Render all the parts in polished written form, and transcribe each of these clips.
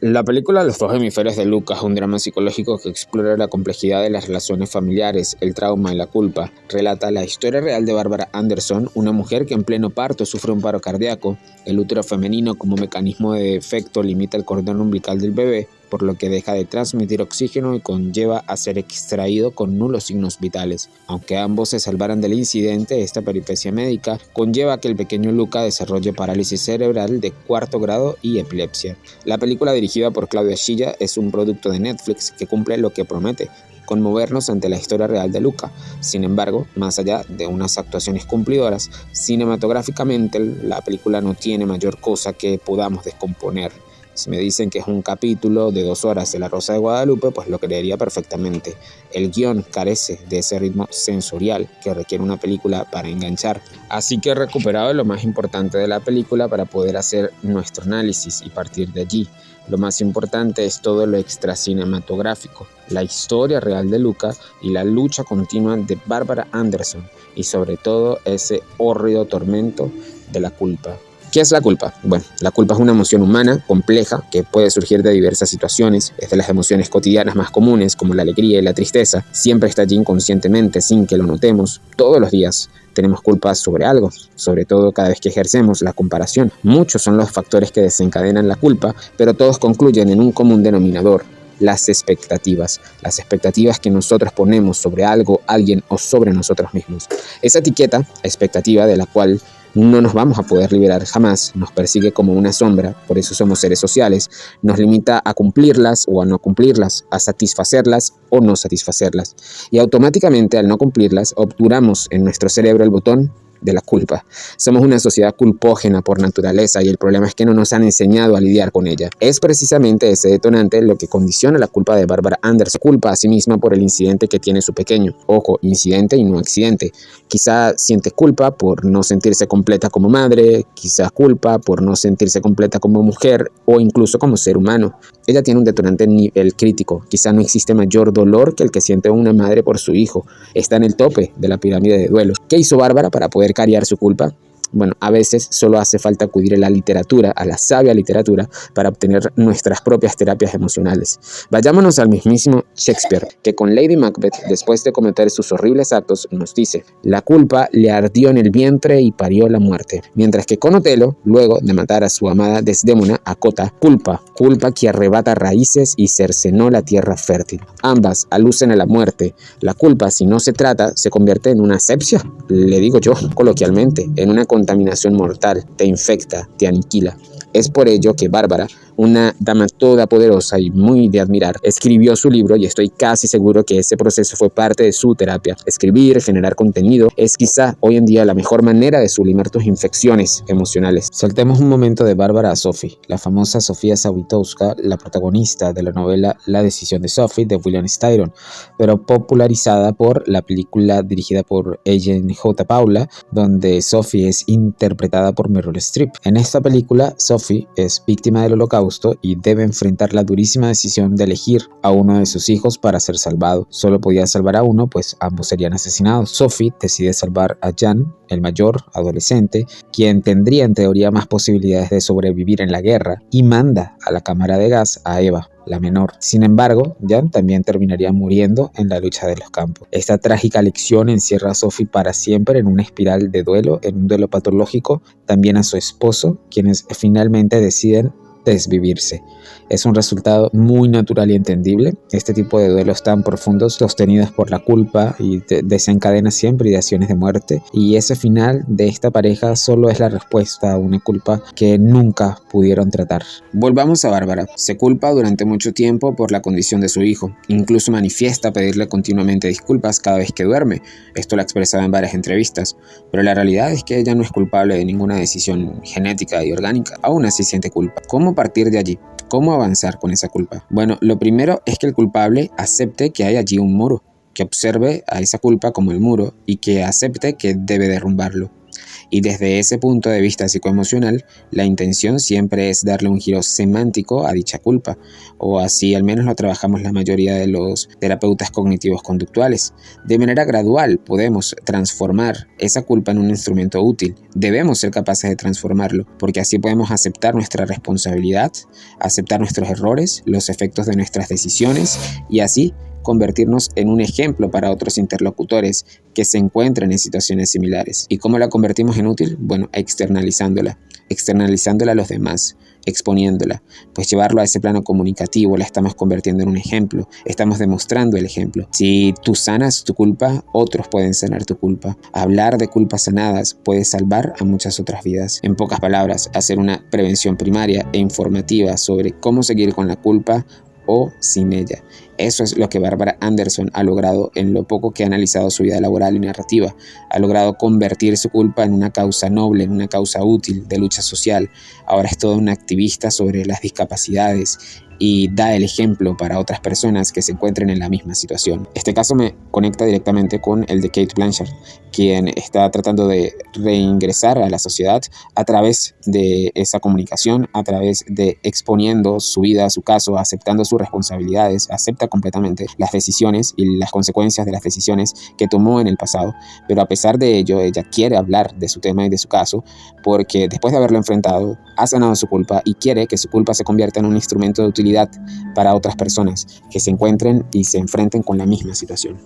La película Los dos hemisferios de Luca es un drama psicológico que explora la complejidad de las relaciones familiares, el trauma y la culpa. Relata la historia real de Barbara Anderson, una mujer que en pleno parto sufre un paro cardíaco. El útero femenino como mecanismo de defecto limita el cordón umbilical del bebé, por lo que deja de transmitir oxígeno y conlleva a ser extraído con nulos signos vitales. Aunque ambos se salvaran del incidente, esta peripecia médica conlleva a que el pequeño Luca desarrolle parálisis cerebral de cuarto grado y epilepsia. La película, dirigida por Claudia Schiffer, es un producto de Netflix que cumple lo que promete: conmovernos ante la historia real de Luca. Sin embargo, más allá de unas actuaciones cumplidoras, cinematográficamente la película no tiene mayor cosa que podamos descomponer. Si me dicen que es un capítulo de 2 horas de La Rosa de Guadalupe, pues lo creería perfectamente. El guión carece de ese ritmo sensorial que requiere una película para enganchar. Así que he recuperado lo más importante de la película para poder hacer nuestro análisis y partir de allí. Lo más importante es todo lo extracinematográfico, la historia real de Luca y la lucha continua de Barbara Anderson, y sobre todo ese hórrido tormento de la culpa. ¿Qué es la culpa? Bueno, la culpa es una emoción humana, compleja, que puede surgir de diversas situaciones. Es de las emociones cotidianas más comunes, como la alegría y la tristeza. Siempre está allí inconscientemente, sin que lo notemos. Todos los días tenemos culpas sobre algo, sobre todo cada vez que ejercemos la comparación. Muchos son los factores que desencadenan la culpa, pero todos concluyen en un común denominador: las expectativas que nosotros ponemos sobre algo, alguien o sobre nosotros mismos. Esa etiqueta, expectativa, de la cual no nos vamos a poder liberar jamás, nos persigue como una sombra, por eso somos seres sociales, nos limita a cumplirlas o a no cumplirlas, a satisfacerlas o no satisfacerlas. Y automáticamente, al no cumplirlas, obturamos en nuestro cerebro el botón de la culpa. Somos una sociedad culpógena por naturaleza, y el problema es que no nos han enseñado a lidiar con ella. Es precisamente ese detonante lo que condiciona la culpa de Barbara Anderson. Culpa a sí misma por el incidente que tiene su pequeño. Ojo, incidente y no accidente. Quizá siente culpa por no sentirse completa como madre, quizá culpa por no sentirse completa como mujer o incluso como ser humano. Ella tiene un detonante en nivel crítico. Quizá no existe mayor dolor que el que siente una madre por su hijo. Está en el tope de la pirámide de duelos. ¿Qué hizo Bárbara para poder cariar su culpa? Bueno, a veces solo hace falta acudir a la literatura, a la sabia literatura, para obtener nuestras propias terapias emocionales. Vayámonos al mismísimo Shakespeare, que con Lady Macbeth, después de cometer sus horribles actos, nos dice: la culpa le ardió en el vientre y parió la muerte. Mientras que con Otelo, luego de matar a su amada Desdémona, acota: culpa que arrebata raíces y cercenó la tierra fértil. Ambas alucen a la muerte. La culpa, si no se trata, se convierte en una asepsia, le digo yo coloquialmente, en una contaminación mortal, te infecta, te aniquila. Es por ello que Bárbara, una dama toda poderosa y muy de admirar, escribió su libro, y estoy casi seguro que ese proceso fue parte de su terapia. Escribir, generar contenido, es quizá hoy en día la mejor manera de sublimar tus infecciones emocionales. Saltemos un momento de Bárbara a Sophie, la famosa Sofía Sawitowska, la protagonista de la novela La decisión de Sophie de William Styron, pero popularizada por la película dirigida por Eugene J. Paula, donde Sophie es interpretada por Meryl Streep. En esta película, Sophie es víctima del Holocausto y debe enfrentar la durísima decisión de elegir a uno de sus hijos para ser salvado. Solo podía salvar a uno, pues ambos serían asesinados. Sophie decide salvar a Jan, el mayor, adolescente, quien tendría en teoría más posibilidades de sobrevivir en la guerra, y manda a la cámara de gas a Eva, la menor. Sin embargo, Jan también terminaría muriendo en la lucha de los campos. Esta trágica lección encierra a Sophie para siempre en una espiral de duelo, en un duelo patológico, también a su esposo, quienes finalmente deciden desvivirse. Es un resultado muy natural y entendible. Este tipo de duelos tan profundos, sostenidos por la culpa, y desencadena siempre ideaciones de muerte, y ese final de esta pareja solo es la respuesta a una culpa que nunca pudieron tratar. Volvamos a Bárbara. Se culpa durante mucho tiempo por la condición de su hijo. Incluso manifiesta pedirle continuamente disculpas cada vez que duerme. Esto lo ha expresado en varias entrevistas, pero la realidad es que ella no es culpable de ninguna decisión genética y orgánica. Aún así siente culpa. ¿Cómo partir de allí? ¿Cómo avanzar con esa culpa? Bueno, lo primero es que el culpable acepte que hay allí un muro, que observe a esa culpa como el muro y que acepte que debe derrumbarlo. Y desde ese punto de vista psicoemocional, la intención siempre es darle un giro semántico a dicha culpa, o así al menos lo trabajamos la mayoría de los terapeutas cognitivos conductuales. De manera gradual podemos transformar esa culpa en un instrumento útil. Debemos ser capaces de transformarlo, porque así podemos aceptar nuestra responsabilidad, aceptar nuestros errores, los efectos de nuestras decisiones y así convertirnos en un ejemplo para otros interlocutores que se encuentren en situaciones similares. ¿Y cómo la convertimos en útil? Bueno, externalizándola a los demás, exponiéndola, pues llevarlo a ese plano comunicativo, la estamos convirtiendo en un ejemplo, estamos demostrando el ejemplo. Si tú sanas tu culpa, otros pueden sanar tu culpa. Hablar de culpas sanadas puede salvar a muchas otras vidas. En pocas palabras, hacer una prevención primaria e informativa sobre cómo seguir con la culpa o sin ella. Eso es lo que Barbara Anderson ha logrado en lo poco que ha analizado su vida laboral y narrativa. Ha logrado convertir su culpa en una causa noble, en una causa útil de lucha social. Ahora es toda una activista sobre las discapacidades y da el ejemplo para otras personas que se encuentren en la misma situación. Este caso me conecta directamente con el de Cate Blanchett, quien está tratando de reingresar a la sociedad a través de esa comunicación, a través de exponiendo su vida, su caso, aceptando sus responsabilidades, acepta completamente las decisiones y las consecuencias de las decisiones que tomó en el pasado, pero a pesar de ello, ella quiere hablar de su tema y de su caso, porque después de haberlo enfrentado, ha sanado su culpa y quiere que su culpa se convierta en un instrumento de utilidad para otras personas que se encuentren y se enfrenten con la misma situación.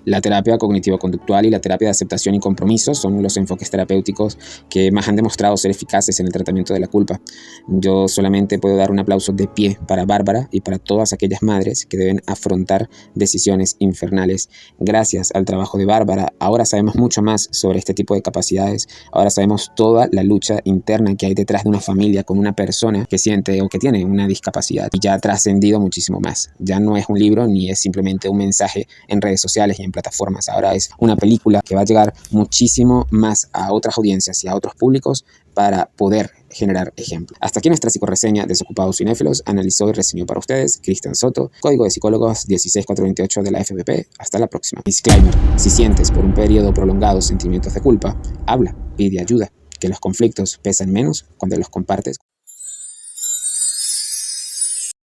La terapia cognitivo-conductual y la terapia de aceptación y compromiso son los enfoques terapéuticos que más han demostrado ser eficaces en el tratamiento de la culpa. Yo solamente puedo dar un aplauso de pie para Bárbara y para todas aquellas madres que deben afrontar decisiones infernales. Gracias al trabajo de Bárbara, ahora sabemos mucho más sobre este tipo de capacidades. Ahora sabemos toda la lucha interna que hay detrás de una familia con una persona que siente o que tiene una discapacidad y ya ha trascendido muchísimo más. Ya no es un libro ni es simplemente un mensaje en redes sociales y en plataformas. Ahora es una película que va a llegar muchísimo más a otras audiencias y a otros públicos para poder generar ejemplo. Hasta aquí nuestra psicoreseña Desocupados Cinéfilos. Analizó y reseñó para ustedes Cristian Soto, Código de Psicólogos 16428 de la FPP. Hasta la próxima. Disclaimer: si sientes por un periodo prolongado sentimientos de culpa, habla, pide ayuda, que los conflictos pesan menos cuando los compartes.